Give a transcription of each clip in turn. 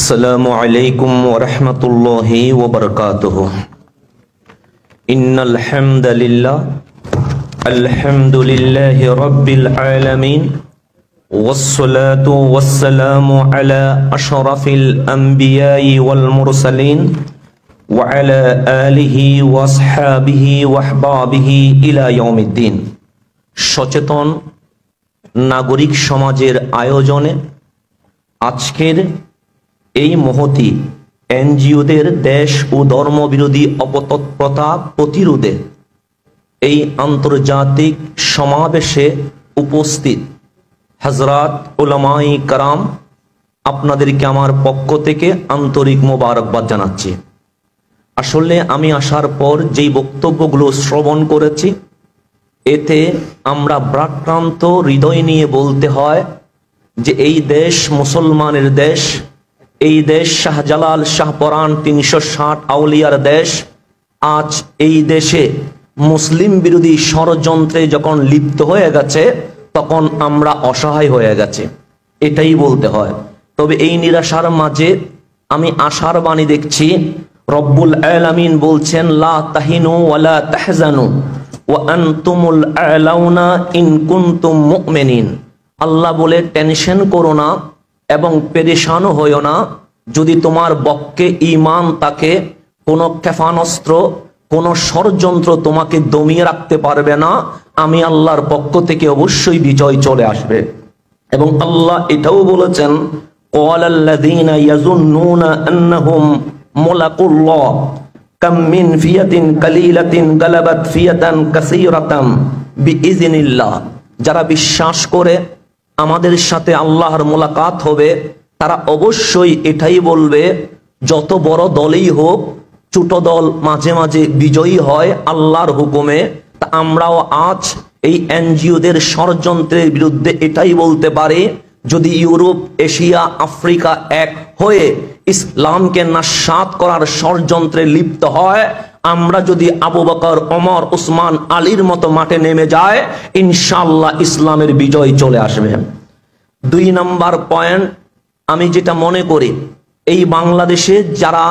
আসসালামু আলাইকুম ওয়া রাহমাতুল্লাহি ওয়া বারাকাতুহু। ইন্নাল আলহামদুলিল্লাহি রাব্বিল আলামিন ওয়াসসালাতু ওয়াসসালামু আলা আশরাফিল আমবিয়াই ওয়াল মুরসালিন ওয়া আলা আলিহি ওয়া আসহাবিহি ওয়া আহবাবিহি ইলা ইয়াউমিদ্দিন। সচেতন নাগরিক সমাজের আয়োজনে আজকের এই মহতি এনজিওদের দেশ ও ধর্মবিরোধী অপতৎপরতা প্রতিরোধে এই আন্তর্জাতিক সমাবেশে উপস্থিত হযরত উলামায়ে কেরাম, আপনাদেরকে আমার পক্ষ থেকে আন্তরিক মোবারকবাদ জানাচ্ছি। আসলে আমি আসার পর যেই বক্তব্যগুলো শ্রবণ করেছি, এতে আমরা ভারাক্রান্ত হৃদয় নিয়ে বলতে হয় যে এই দেশ মুসলমানের দেশ, এই দেশ শাহজালাল শাহপরান 360 আউলিয়ার দেশ। আজ এই দেশে মুসলিম বিরোধী ষড়যন্ত্রে যখন লিপ্ত হয়ে গেছে, তখন আমরা অসহায় হয়ে গেছে, এটাই বলতে হয়। তবে এই নিরাশার মাঝে আমি আশার বাণী দেখছি। রব্বুল আলামিন বলছেন, লা তাহিনু ওয়ালা তাহজানু ওয়া আনতুমুল আলাউনা ইন কুনতুম মুমিনিন। আল্লাহ বলে, টেনশন করো না এবং পেরেশানও হইও না, যদি তোমার বক্ষে ঈমান থাকে, কোনো ক্ষেপণাস্ত্র, কোনো ষড়যন্ত্র তোমাকে দমিয়ে রাখতে পারবে না। আমি আল্লাহর পক্ষ থেকে অবশ্যই বিজয় চলে আসবে। এবং আল্লাহ এটাও বলেছেন, ক্বালাল্লাযীনা ইয়াযুন্নুনা আন্নাহুম মুলাকুল্লাহ কাম মিন ফিয়াতিন কালিলাতিন গালাবাত ফিয়াতান কাসীরাতাম বিইজনিল্লাহ। যারা বিশ্বাস করে আমাদের সাথে আল্লাহর মোলাকাত হবে, তারা অবশ্যই এটাই বলবে, যত বড় দলই হোক, ছোট দল মাঝে মাঝে বিজয়ী হয় আল্লাহর হুকুমে। তা আমরাও আজ এই এনজিওদের ষড়যন্ত্রের বিরুদ্ধে এটাই বলতে পারি, যদি ইউরোপ, এশিয়া, আফ্রিকা এক হয়ে ইসলামকে নাশাত করার ষড়যন্ত্রে লিপ্ত হয়, আমরা যদি আবু বকর, ওমর, উসমান, আলীর মতো মাঠে নেমে যায়, ইনশাআল্লাহ ইসলামের বিজয় চলে আসবে। 2 নম্বর পয়েন্ট, আমি যেটা মনে করি, এই বাংলাদেশে যারা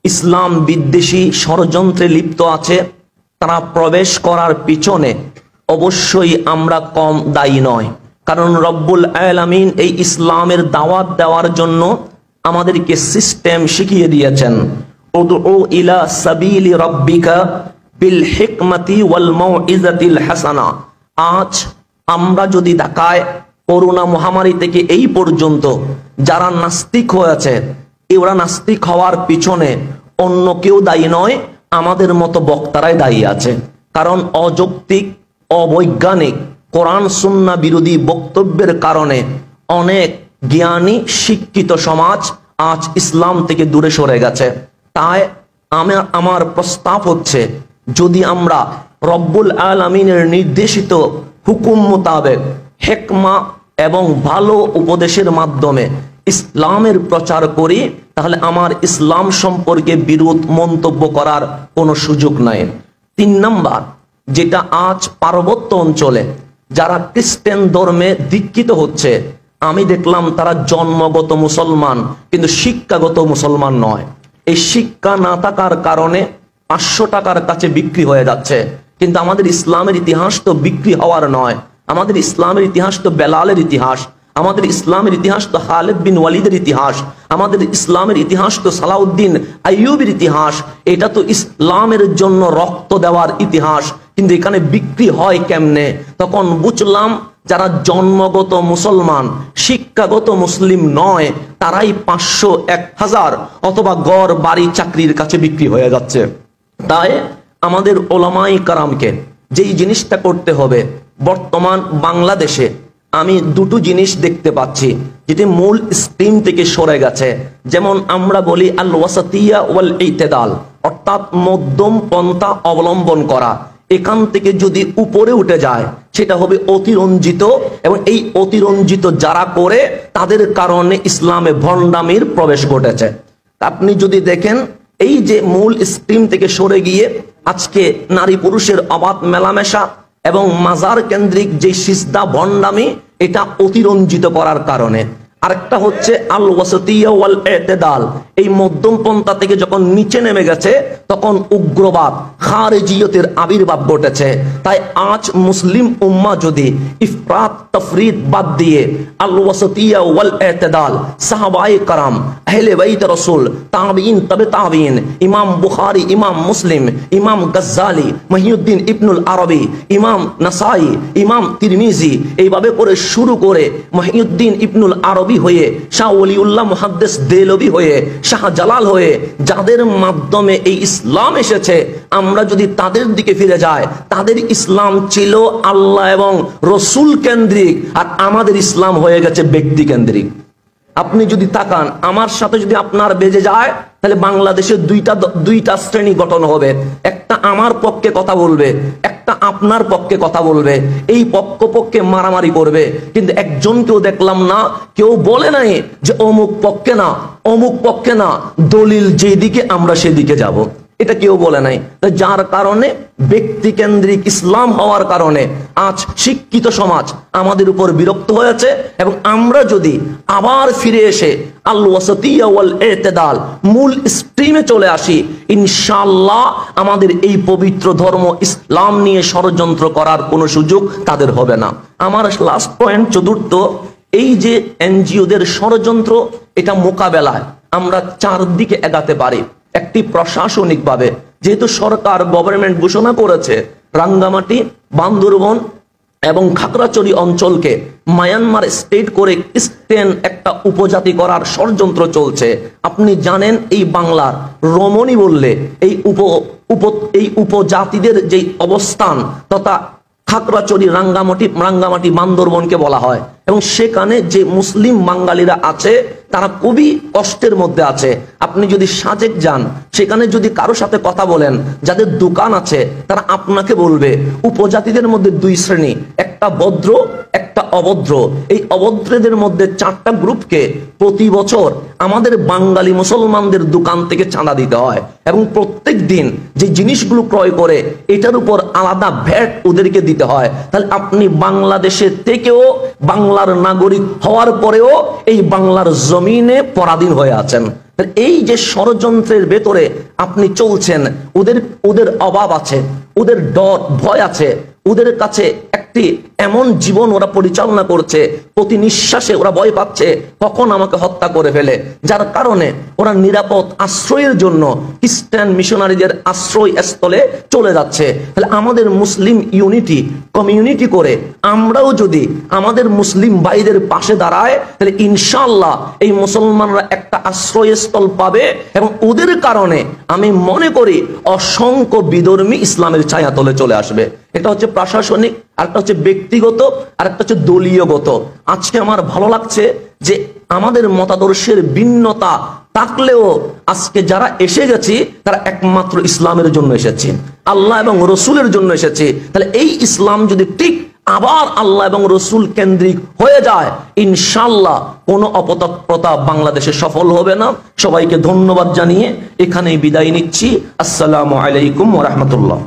ইসলাম বিদ্বেষী ষড়যন্ত্রে লিপ্ত আছে, তারা প্রবেশ করার পিছনে অবশ্যই আমরা কম দায়ী নয়। কারণ রব্বুল আলামিন এই ইসলামের দাওয়াত দেওয়ার জন্য আমাদেরকে সিস্টেম শিখিয়ে দিয়েছেন। উদউ ইলা সাবিলি রাব্বিকা বিল হিকমাতি ওয়াল মাউইজাতিল হাসানা। আজ আমরা যদি দেখায়, করোনা মহামারী থেকে এই পর্যন্ত যারা নাস্তিক হয়েছে, এরা নাস্তিক হওয়ার পিছনে অন্য কেউ দায়ী নয়, আমাদের মতো বক্তারাই দায়ী আছে। কারণ অযৌক্তিক, অবৈজ্ঞানিক, কোরআন সুন্নাহ বিরোধী বক্তব্যের কারণে অনেক জ্ঞানী শিক্ষিত সমাজ আজ ইসলাম থেকে দূরে সরে গেছে। তাই আমার প্রস্তাব হচ্ছে, যদি আমরা রব্বুল আলামিনের নির্দেশিত হুকুম মোতাবেক হিকমা এবং ভালো উপদেশের মাধ্যমে ইসলামের প্রচার করি, তাহলে আমার ইসলাম সম্পর্কে বিরোধ মন্তব্য করার কোনো সুযোগ নাই। 3 নম্বর, যেটা আজ পার্বত্য অঞ্চলে যারা খ্রিস্টান ধর্মে দীক্ষিত হচ্ছে, আমি দেখলাম তারা জন্মগত মুসলমান কিন্তু শিক্ষাগত মুসলমান নয়। এই শিক্ষা না থাকার কারণে 500 টাকার কাছে বিক্রি হয়ে যাচ্ছে। কিন্তু আমাদের ইসলামের ইতিহাস তো বিক্রি হওয়ার নয়। আমাদের ইসলামের ইতিহাস তো বেলালের ইতিহাস, আমাদের ইসলামের ইতিহাস তো খালিদ বিন ওয়ালিদের ইতিহাস, আমাদের ইসলামের ইতিহাস তো সালাউদ্দিন আইয়ুবের ইতিহাস। এটা তো ইসলামের জন্য রক্ত দেওয়ার ইতিহাস। কিন্তু এখানে বিক্রি হয় কেমনে? তখন বুঝলাম, যারা জন্মগত মুসলমান, শিক্ষাগত মুসলিম নয়, তারাই 500, 1000 অথবা গড় বাড়ি চাকরির কাছে বিক্রি হয়ে যাচ্ছে। তাই আমাদের ওলামায়ে কেরামকে যেই জিনিসটা করতে হবে, বর্তমান বাংলাদেশে আমি 2টো জিনিস দেখতে পাচ্ছি যেটি মূল স্ট্রিম থেকে সরে গেছে। যেমন আমরা বলি আল ওয়াসাতিয়া ওয়াল ইতিদাল, অর্থাৎ মধ্যম পন্থা অবলম্বন করা। এখান থেকে যদি উপরে উঠে যায়, সেটা হবে অতিরঞ্জিত, এবং এই অতিরঞ্জিত যারা করে, তাদের কারণে ইসলামে ভণ্ডামির প্রবেশ ঘটেছে। আপনি যদি দেখেন, এই যে মূল স্ট্রিম থেকে সরে গিয়ে আজকে নারী পুরুষের অবাধ মেলামেশা এবং মাজার কেন্দ্রিক যে সিজদা ভণ্ডামি, এটা অতিরঞ্জিত করার কারণে আরেকটা হচ্ছে আল ওয়াসতিয়া ওয়াল ইতিদাল। এই মধ্যম পন্থা থেকে যখন নিচে নেমে গেছে তখন উগ্রবাদ খারেজিয়তের আবির্ভাব ঘটেছে। তাই আজ মুসলিম উম্মাহ যদি ইফরাত তাফরিদ বাদ দিয়ে আল ওয়াসতিয়া ওয়াল ইতিদাল, সাহাবায়ে کرام, আহলে বাইত রাসূল, তাবিঈন, তবে তাবিঈন, ইমাম বুখারী, ইমাম মুসলিম, ইমাম গাজ্জালি, মহিউদ্দিন ইবনুল আরবি, ইমাম নাসাই, ইমাম তিরমিজি, এইভাবে করে শুরু করে মহিউদ্দিন ইবনুল আরবি হয়ে শাহ ওলিউল্লাহ মুহাদ্দিস দেলভি হয়ে শাহ জালাল হয়ে যাদের মাধ্যমে এই ইসলাম এসেছে, আমরা যদি তাদের দিকে ফিরে যাই, তাদের ইসলাম ছিল আল্লাহ এবং রসুল কেন্দ্রিক, আর আমাদের ইসলাম হয়ে গেছে ব্যক্তি কেন্দ্রিক। আপনি যদি তাকান, আমার সাথে যদি আপনার বেজে যায়, তাহলে বাংলাদেশে দুইটা শ্রেণী গঠন হবে। একটা আমার পক্ষে কথা বলবে, একটা আপনার পক্ষে কথা বলবে। এই পক্ষে মারামারি করবে, কিন্তু একজনকেও দেখলাম না, কেউ বলে নাই যে অমুক পক্ষে না, অমুক পক্ষে না, দলিল যেদিকে আমরা সেদিকে যাব, এটা কেউ বলে নাই। যার কারণে ব্যক্তি কেন্দ্রিক ইসলাম হওয়ার কারণে আজ শিক্ষিত সমাজ আমাদের উপর বিরক্ত হয়েছে। এবং আমরা যদি আবার ফিরে এসে আল ওয়াসতিয়া ওয়াল ইতিদাল মূল স্ট্রিমে চলে আসি, ইনশাআল্লাহ আমাদের এই পবিত্র ধর্ম ইসলাম নিয়ে ষড়যন্ত্র করার কোনো সুযোগ তাদের হবে না। আমার লাস্ট পয়েন্ট চতুর্থ, এই যে এনজিওদের ষড়যন্ত্র, এটা মোকাবেলায় আমরা চারদিকে এগাতে পারি। একটি প্রশাসনিকভাবে, যেহেতু সরকার গভর্নমেন্ট ঘোষণা করেছে রাঙ্গামাটি, বান্দরবন এবং খাগড়াছড়ি অঞ্চলকে মায়ানমার স্টেট করে স্টেন একটা উপজাতি করার ষড়যন্ত্র চলছে। আপনি জানেন এই বাংলার রমণী বললে এই উপজাতিদের যে অবস্থান তথা খাগড়াছড়ি, রাঙ্গামাটি, বান্দরবনকে বলা হয়। এবং সেখানে যে মুসলিম বাঙালিরা আছে তারা খুবই কষ্টের মধ্যে আছে। আপনি যদি সাজেক যান, সেখানে যদি কারো সাথে কথা বলেন, যাদের দোকান আছে, তারা আপনাকে বলবে উপজাতিদের মধ্যে দুই শ্রেণী, একটা ভদ্র, একটা অভদ্র। এই অভদ্রদের মধ্যে চারটা গ্রুপকে প্রতি বছর আমাদের বাঙালি মুসলমানদের দোকান থেকে চাঁদা দিতে হয়, এবং প্রত্যেক দিন যে জিনিসগুলো ক্রয় করে এটার উপর আলাদা ভ্যাট ওদেরকে দিতে হয়। তাহলে আপনি বাংলাদেশে থেকেও, বাংলার নাগরিক হওয়ার পরেও এই বাংলার জমিনে পরাধীন হয়ে আছেন। এই যে ষড়যন্ত্রের ভেতরে আপনি চলছেন, ওদের অভাব আছে, ওদের ডর ভয় আছে, ওদের কাছে একটি এমন জীবন ওরা পরিচালনা করছে, প্রতি নিঃশ্বাসে ওরা ভয় পাচ্ছে কখন আমাকে হত্যা করে ফেলে, যার কারণে ওরা নিরাপদ আশ্রয়ের জন্য খ্রিস্টান মিশনারিদের আশ্রয় স্থলে চলে যাচ্ছে। তাহলে আমাদের মুসলিম ইউনিটি কমিউনিটি করে আমরাও যদি আমাদের মুসলিম ভাইদের পাশে দাঁড়ায়, তাহলে ইনশাআল্লাহ এই মুসলমানরা একটা আশ্রয়স্থল পাবে, এবং ওদের কারণে আমি মনে করি অসংখ্য বিধর্মী ইসলামের ছায়াতলে চলে আসবে। এটা হচ্ছে প্রশাসনিক, আরেকটা হচ্ছে ব্যক্তিগত, আরেকটা হচ্ছে দলীয়গত। আজকে আমার ভালো লাগছে যে আমাদের মতাদর্শের ভিন্নতা থাকলেও আজকে যারা এসে গেছি তারা একমাত্র ইসলামের জন্য এসেছি, আল্লাহ এবং রসুলের জন্য এসেছি। তাহলে এই ইসলাম যদি ঠিক আবার আল্লাহ এবং রসুল কেন্দ্রিক হয়ে যায়, ইনশাআল্লাহ কোনো অপতৎপরতা বাংলাদেশে সফল হবে না। সবাইকে ধন্যবাদ জানিয়ে এখানেই বিদায় নিচ্ছি। আসসালামু আলাইকুম ওয়া রাহমাতুল্লাহ।